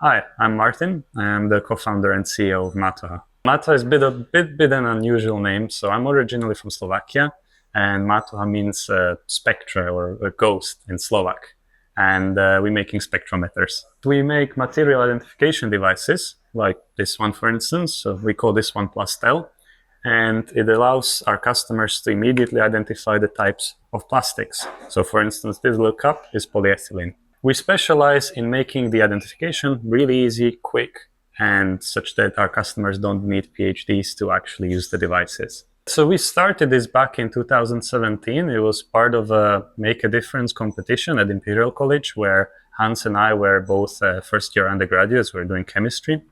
Hi, I'm Martin. I'm the co-founder and CEO of Matoha. Matoha is a bit an unusual name. So I'm originally from Slovakia, and Matoha means spectra or a ghost in Slovak. And we're making spectrometers. We make material identification devices, like this one, for instance. So we call this one Plastel. And it allows our customers to immediately identify the types of plastics. So for instance, this little cup is polyethylene. We specialize in making the identification really easy, quick, and such that our customers don't need PhDs to actually use the devices. So we started this back in 2017. It was part of a Make a Difference competition at Imperial College, where Hans and I were both first-year undergraduates. We were doing chemistry.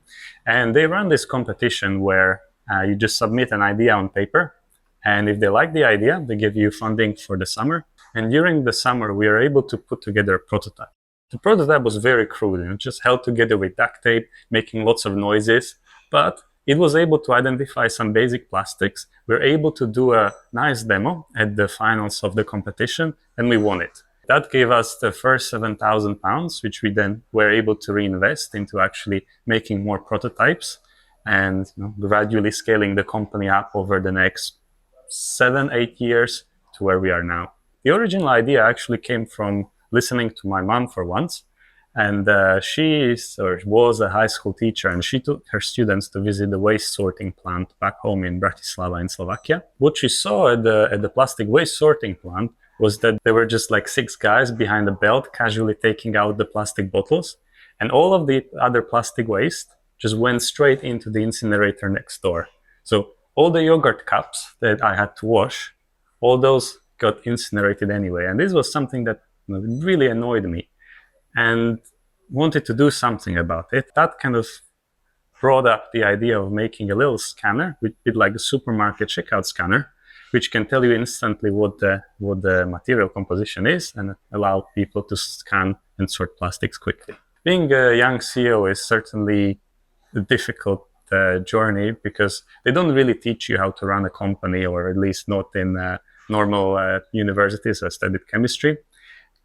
And they ran this competition where you just submit an idea on paper. And if they like the idea, they give you funding for the summer. And during the summer, we were able to put together a prototype. The prototype was very crude, just held together with duct tape, making lots of noises, but it was able to identify some basic plastics. We were able to do a nice demo at the finals of the competition, and we won it. That gave us the first £7,000, which we then were able to reinvest into actually making more prototypes and gradually scaling the company up over the next 7-8 years to where we are now. The original idea actually came from listening to my mom for once. And she was a high school teacher, and she took her students to visit the waste sorting plant back home in Bratislava in Slovakia. What she saw at the plastic waste sorting plant was that there were just like 6 guys behind a belt casually taking out the plastic bottles, and all of the other plastic waste just went straight into the incinerator next door. So all the yogurt cups that I had to wash, all those got incinerated anyway. And this was something that really annoyed me and wanted to do something about it. That kind of brought up the idea of making a little scanner, with like a supermarket checkout scanner, which can tell you instantly what the material composition is and allow people to scan and sort plastics quickly. Being a young CEO is certainly a difficult journey, because they don't really teach you how to run a company, or at least not in normal universities. I studied chemistry.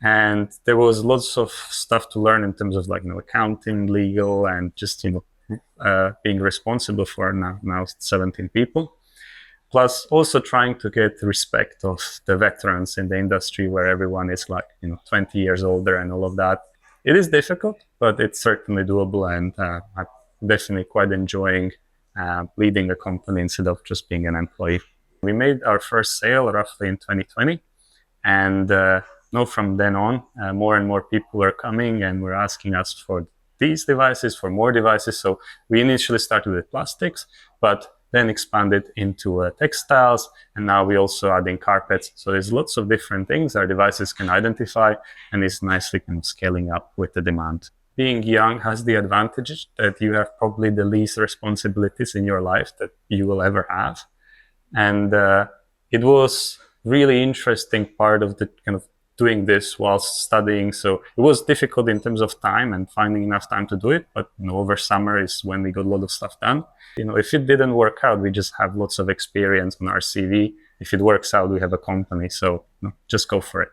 And there was lots of stuff to learn in terms of accounting, legal, and just being responsible for now 17 people. Plus also trying to get respect of the veterans in the industry, where everyone is 20 years older and all of that. It is difficult, but it's certainly doable, and I'm definitely quite enjoying leading a company instead of just being an employee. We made our first sale roughly in 2020, and from then on, more and more people were coming and were asking us for these devices, for more devices. So we initially started with plastics, but then expanded into textiles, and now we also adding carpets. So there's lots of different things our devices can identify, and it's nicely scaling up with the demand. Being young has the advantage that you have probably the least responsibilities in your life that you will ever have. And it was really interesting part of the kind of doing this while studying. So it was difficult in terms of time and finding enough time to do it. But over summer is when we got a lot of stuff done. If it didn't work out, we just have lots of experience on our CV. If it works out, we have a company. So just go for it.